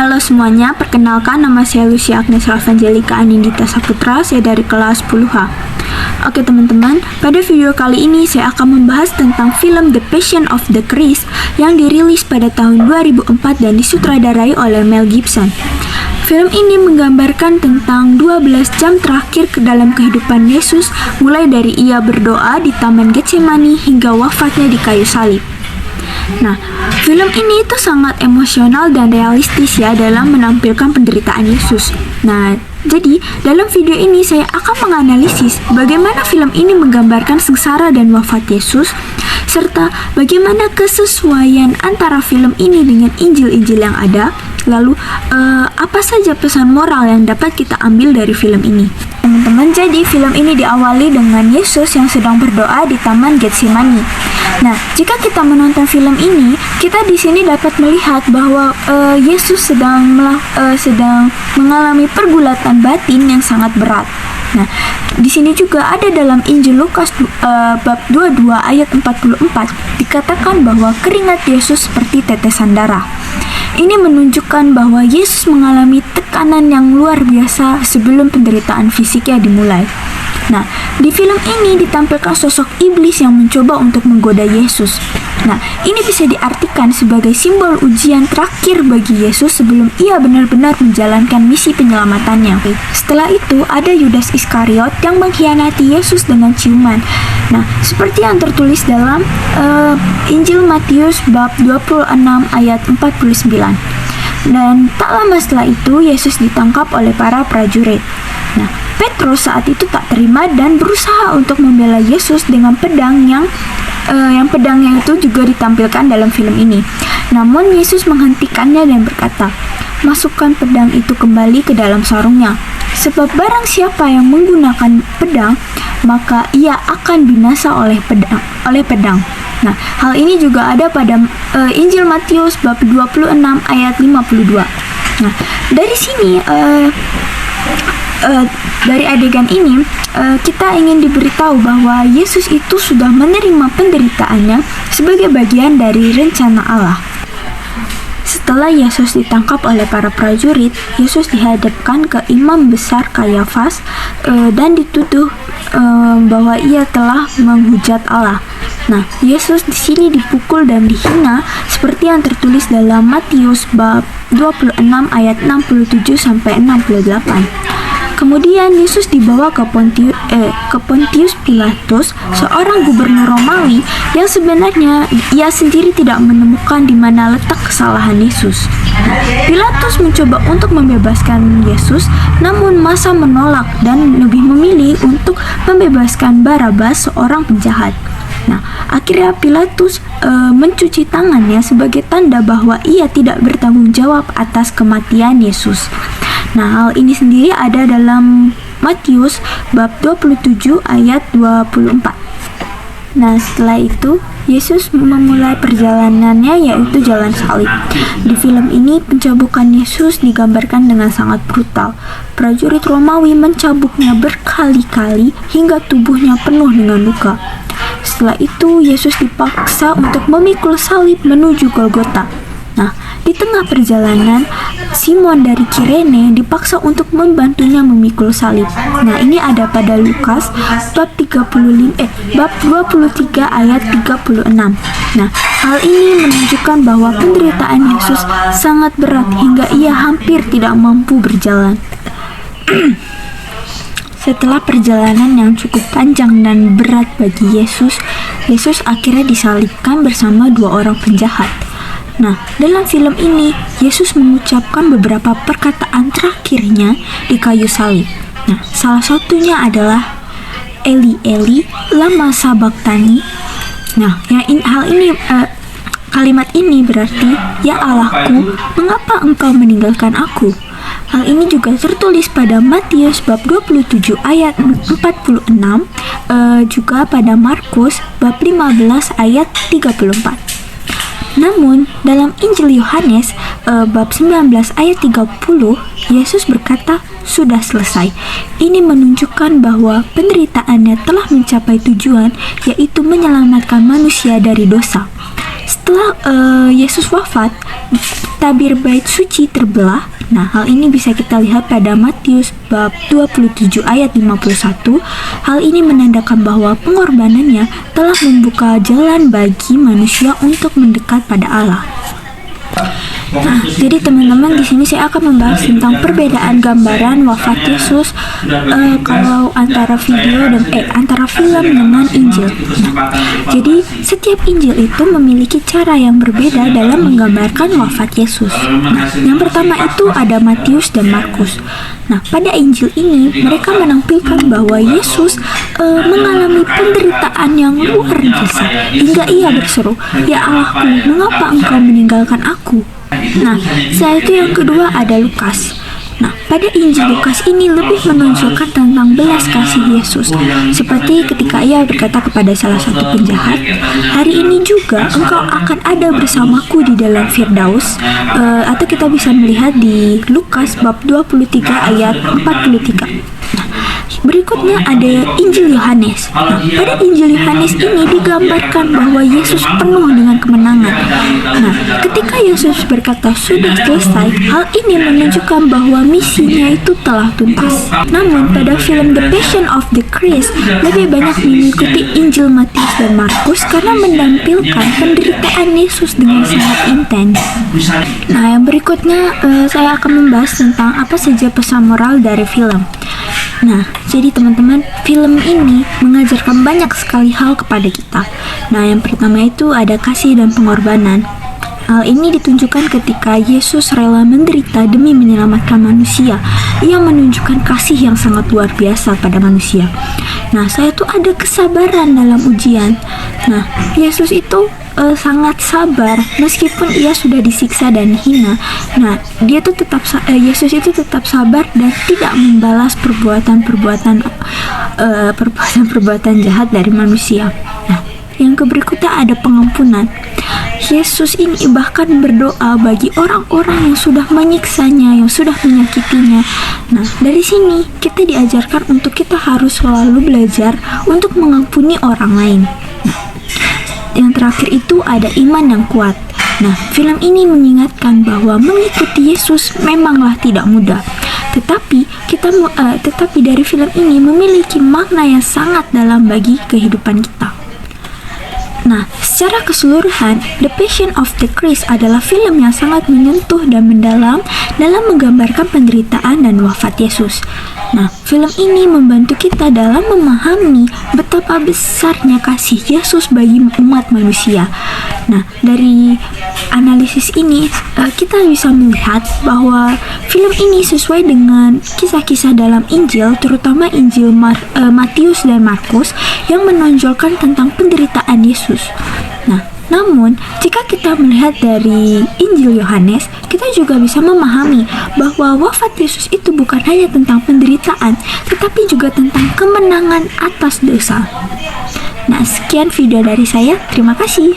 Halo semuanya, perkenalkan nama saya Lucia Agnes Ravangelika Anindita Saputra, saya dari kelas 10H. Oke teman-teman, pada video kali ini saya akan membahas tentang film The Passion of the Christ yang dirilis pada tahun 2004 dan disutradarai oleh Mel Gibson. Film ini menggambarkan tentang 12 jam terakhir ke dalam kehidupan Yesus, mulai dari ia berdoa di Taman Getsemani hingga wafatnya di kayu salib. Nah, film ini itu sangat emosional dan realistis ya dalam menampilkan penderitaan Yesus. Nah, jadi dalam video ini saya akan menganalisis bagaimana film ini menggambarkan sengsara dan wafat Yesus, serta bagaimana kesesuaian antara film ini dengan Injil-Injil yang ada. Lalu, apa saja pesan moral yang dapat kita ambil dari film ini? Teman-teman, jadi film ini diawali dengan Yesus yang sedang berdoa di Taman Getsemani. Nah, jika kita menonton film ini, kita di sini dapat melihat bahwa Yesus sedang mengalami pergulatan batin yang sangat berat. Nah, di sini juga ada dalam Injil Lukas bab 22 ayat 44 dikatakan bahwa keringat Yesus seperti tetesan darah. Ini menunjukkan bahwa Yesus mengalami tekanan yang luar biasa sebelum penderitaan fisiknya dimulai. Nah, di film ini ditampilkan sosok iblis yang mencoba untuk menggoda Yesus. Nah, ini bisa diartikan sebagai simbol ujian terakhir bagi Yesus sebelum ia benar-benar menjalankan misi penyelamatannya. Setelah itu, ada Yudas Iskariot yang mengkhianati Yesus dengan ciuman. Nah, seperti yang tertulis dalam Injil Matius bab 26 ayat 49. Dan tak lama setelah itu, Yesus ditangkap oleh para prajurit. Nah, Petrus saat itu tak terima dan berusaha untuk membela Yesus dengan pedang yang pedangnya itu juga ditampilkan dalam film ini. Namun Yesus menghentikannya dan berkata, "Masukkan pedang itu kembali ke dalam sarungnya. Sebab barang siapa yang menggunakan pedang, maka ia akan binasa oleh pedang." Nah, hal ini juga ada pada Injil Matius bab 26 ayat 52. Nah, dari sini dari adegan ini kita ingin diberitahu bahwa Yesus itu sudah menerima penderitaannya sebagai bagian dari rencana Allah. Setelah Yesus ditangkap oleh para prajurit, Yesus dihadapkan ke imam besar Kayafas dan dituduh bahwa ia telah menghujat Allah. Nah, Yesus di sini dipukul dan dihina seperti yang tertulis dalam Matius bab 26 ayat 67 sampai 68. Kemudian Yesus dibawa ke Pontius Pilatus, seorang gubernur Romawi yang sebenarnya ia sendiri tidak menemukan di mana letak kesalahan Yesus. Pilatus mencoba untuk membebaskan Yesus, namun massa menolak dan lebih memilih untuk membebaskan Barabas, seorang penjahat. Nah, akhirnya Pilatus mencuci tangannya sebagai tanda bahwa ia tidak bertanggung jawab atas kematian Yesus. Nah, hal ini sendiri ada dalam Matius bab 27 ayat 24. Nah, setelah itu Yesus memulai perjalanannya, yaitu jalan salib. Di film ini pencabukan Yesus digambarkan dengan sangat brutal. Prajurit Romawi mencabuknya berkali-kali hingga tubuhnya penuh dengan luka. Setelah itu Yesus dipaksa untuk memikul salib menuju Golgota. Nah, di tengah perjalanan, Simon dari Kirene dipaksa untuk membantunya memikul salib. Nah, ini ada pada Lukas bab 23 ayat 36. Nah, hal ini menunjukkan bahwa penderitaan Yesus sangat berat hingga ia hampir tidak mampu berjalan. Setelah perjalanan yang cukup panjang dan berat bagi Yesus, Yesus akhirnya disalibkan bersama dua orang penjahat. Nah, dalam film ini, Yesus mengucapkan beberapa perkataan terakhirnya di kayu salib. Nah, salah satunya adalah Eli, Eli, lama sabachthani. Nah, kalimat ini berarti, "Ya Allahku, mengapa engkau meninggalkan aku?" Hal ini juga tertulis pada Matius bab 27 ayat 46, juga pada Markus bab 15 ayat 34. Namun, dalam Injil Yohanes bab 19 ayat 30, Yesus berkata, "Sudah selesai." Ini menunjukkan bahwa penderitaannya telah mencapai tujuan, yaitu menyelamatkan manusia dari dosa. setelah Yesus wafat, tabir bait suci terbelah. Nah, hal ini bisa kita lihat pada Matius bab 27 ayat 51. Hal ini menandakan bahwa pengorbanannya telah membuka jalan bagi manusia untuk mendekat pada Allah. Nah, jadi teman-teman, di sini saya akan membahas tentang perbedaan gambaran wafat Yesus kalau antara antara film dengan Injil. Nah, jadi setiap Injil itu memiliki cara yang berbeda dalam menggambarkan wafat Yesus. Nah, yang pertama itu ada Matius dan Markus. Nah, pada Injil ini mereka menampilkan bahwa Yesus mengalami penderitaan yang luar biasa hingga ia berseru, "Ya Allahku, mengapa engkau meninggalkan aku?" Nah, setelah itu yang kedua ada Lukas. Nah, pada Injil Lukas ini lebih menunjukkan tentang belas kasih Yesus, seperti ketika ia berkata kepada salah satu penjahat, "Hari ini juga engkau akan ada bersamaku di dalam Firdaus," atau kita bisa melihat di Lukas bab 23 ayat 43. Nah, berikutnya ada Injil Yohanes. Nah, pada Injil Yohanes ini digambarkan bahwa Yesus penuh dengan kemenangan. Nah, ketika Yesus berkata sudah selesai, hal ini menunjukkan bahwa misinya itu telah tuntas. Namun pada film The Passion of the Christ lebih banyak mengikuti Injil Matius dan Markus karena menampilkan penderitaan Yesus dengan sangat intens. Nah, yang berikutnya saya akan membahas tentang apa saja pesan moral dari film. Nah, jadi teman-teman, film ini mengajarkan banyak sekali hal kepada kita. Nah, yang pertama itu ada kasih dan pengorbanan. Hal ini ditunjukkan ketika Yesus rela menderita demi menyelamatkan manusia. Ia menunjukkan kasih yang sangat luar biasa pada manusia. Nah, saya tuh ada kesabaran dalam ujian. Nah, Yesus itu sangat sabar meskipun ia sudah disiksa dan hina. Nah, Yesus itu tetap sabar dan tidak membalas perbuatan jahat dari manusia. Nah, yang berikutnya ada pengampunan. Yesus ini bahkan berdoa bagi orang-orang yang sudah menyiksanya, yang sudah menyakitinya. Nah, dari sini kita diajarkan untuk kita harus selalu belajar untuk mengampuni orang lain. Yang terakhir itu ada iman yang kuat. Nah, film ini mengingatkan bahwa mengikuti Yesus memanglah tidak mudah. Tetapi dari film ini memiliki makna yang sangat dalam bagi kehidupan kita. Nah, secara keseluruhan, The Passion of the Christ adalah film yang sangat menyentuh dan mendalam dalam menggambarkan penderitaan dan wafat Yesus. Nah, film ini membantu kita dalam memahami betapa besarnya kasih Yesus bagi umat manusia. Nah, dari analisis ini, kita bisa melihat bahwa film ini sesuai dengan kisah-kisah dalam Injil, terutama Injil Matius dan Markus, yang menonjolkan tentang penderitaan Yesus. Nah, namun jika kita melihat dari Injil Yohanes, kita juga bisa memahami bahwa wafat Yesus itu bukan hanya tentang penderitaan, tetapi juga tentang kemenangan atas dosa. Nah, sekian video dari saya. Terima kasih.